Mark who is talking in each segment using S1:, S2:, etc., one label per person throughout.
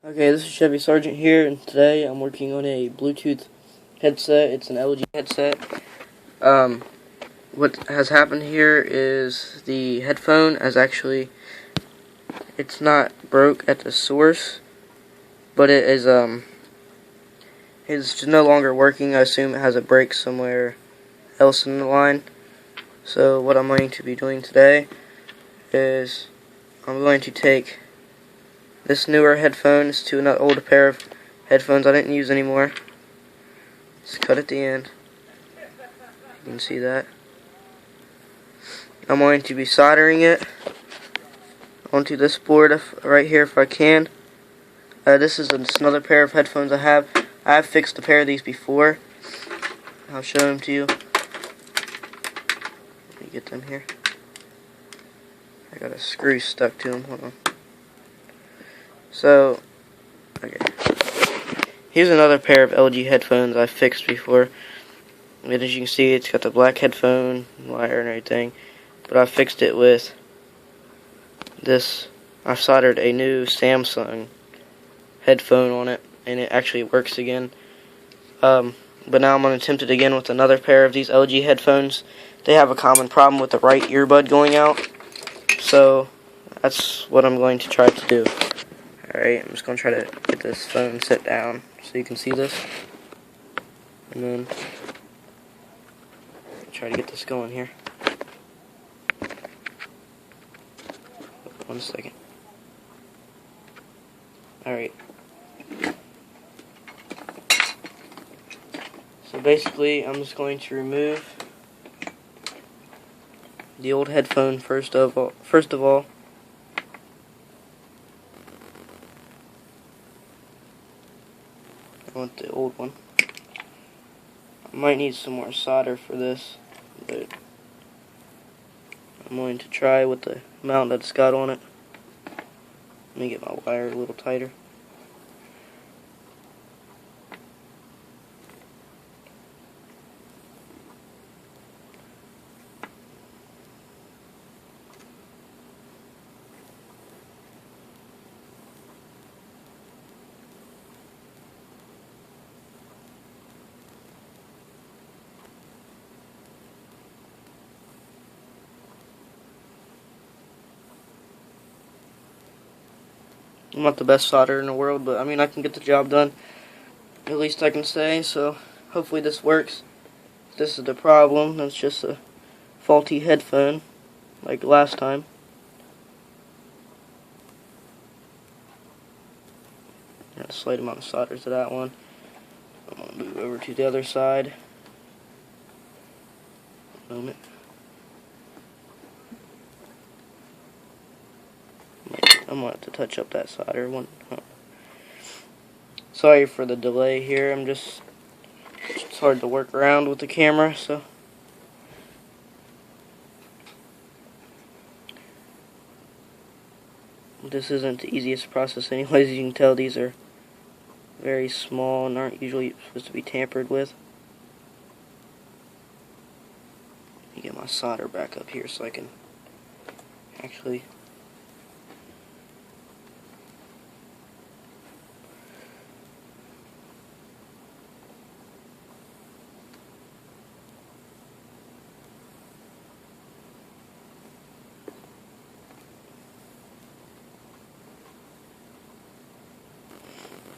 S1: Okay, this is Chevy Sargent here, and today I'm working on a Bluetooth headset. It's an LG headset. What has happened here is the headphone it's not broke at the source, but it's no longer working. I assume it has a break somewhere else in the line. So what I'm going to be doing today is I'm going to take this newer headphones to an old pair of headphones I didn't use anymore. Just cut at the end. You can see that. I'm going to be soldering it onto this board right here if I can. This is another pair of headphones I have. I have fixed a pair of these before. I'll show them to you. Let me get them here. I got a screw stuck to them. Hold on. So, okay. Here's another pair of LG headphones I fixed before. And as you can see, it's got the black headphone wire and everything. But I fixed it with this. I soldered a new Samsung headphone on it, and it actually works again. But now I'm going to attempt it again with another pair of these LG headphones. They have a common problem with the right earbud going out. So that's what I'm going to try to do. Alright, I'm just going to try to get this phone set down so you can see this. And then try to get this going here. 1 second. Alright. So basically, I'm just going to remove the old headphone first of all. I want the old one. I might need some more solder for this, but I'm going to try with the amount that it's got on it. Let me get my wire a little tighter. I'm not the best solderer in the world, but I mean I can get the job done. At least I can say, so hopefully this works. If this is the problem, that's just a faulty headphone, like last time. Got a slight amount of solder to that one. I'm going to move over to the other side. Moment. I'm going to have to touch up that solder one. Sorry for the delay here. It's hard to work around with the camera, so. This isn't the easiest process anyways. As you can tell, these are very small and aren't usually supposed to be tampered with. Let me get my solder back up here so I can actually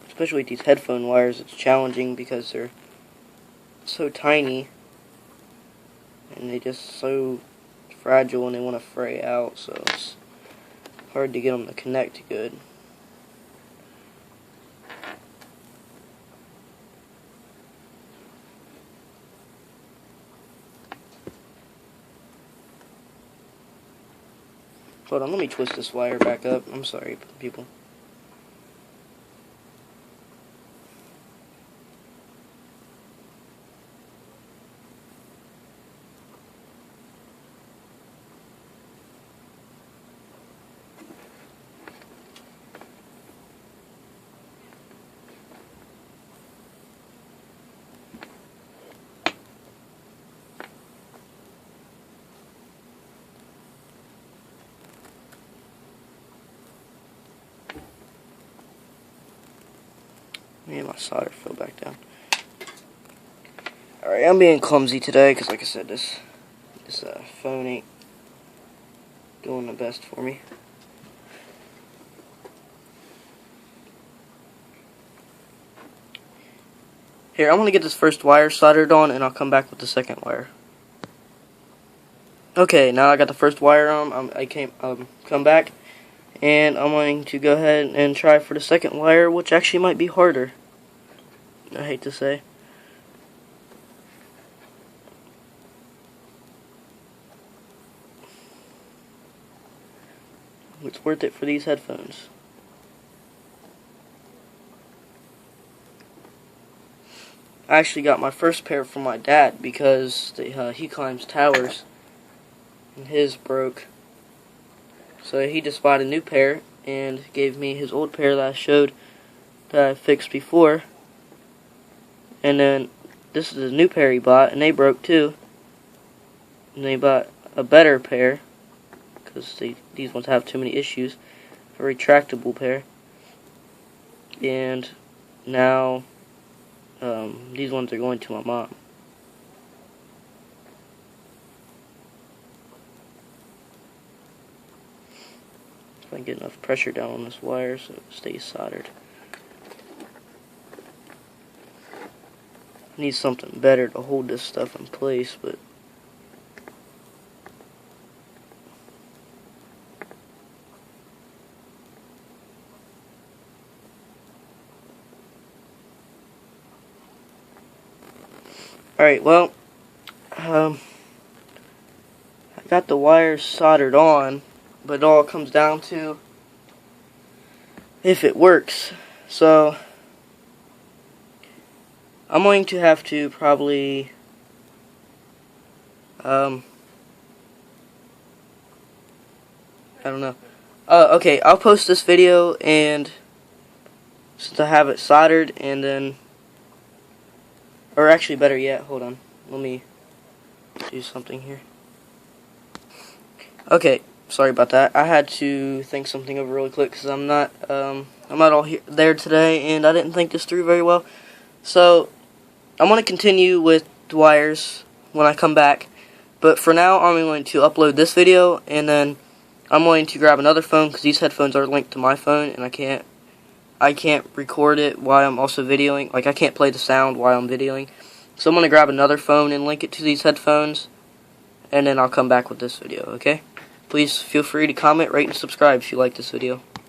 S1: especially with these headphone wires, it's challenging because they're so tiny and they just so fragile and they want to fray out, so it's hard to get them to connect good. Hold on, let me twist this wire back up. I'm sorry, people. Yeah, my solder fell back down. Alright, I'm being clumsy today because, like I said, this phone ain't doing the best for me. Here, I'm going to get this first wire soldered on, and I'll come back with the second wire. Okay, now I got the first wire on. Come back, and I'm going to go ahead and try for the second wire, which actually might be harder. I hate to say. It's worth it for these headphones. I actually got my first pair from my dad because he climbs towers and his broke. So he just bought a new pair and gave me his old pair that I showed that I fixed before. And then this is a new pair he bought, and they broke too. And they bought a better pair because these ones have too many issues. A retractable pair. And now these ones are going to my mom. If I can get enough pressure down on this wire so it stays soldered. I need something better to hold this stuff in place, but alright, well, I got the wires soldered on, but it all comes down to if it works. So I'm going to have to probably I don't know. Okay, I'll post this video, and since I have it soldered, and then, or actually better yet, hold on, let me do something here. Okay, sorry about that. I had to think something over really quick because I'm not all there today, and I didn't think this through very well. So I'm going to continue with the wires when I come back, but for now I'm going to upload this video, and then I'm going to grab another phone because these headphones are linked to my phone, and I can't record it while I'm also videoing. Like, I can't play the sound while I'm videoing. So I'm going to grab another phone and link it to these headphones, and then I'll come back with this video, okay? Please feel free to comment, rate, and subscribe if you like this video.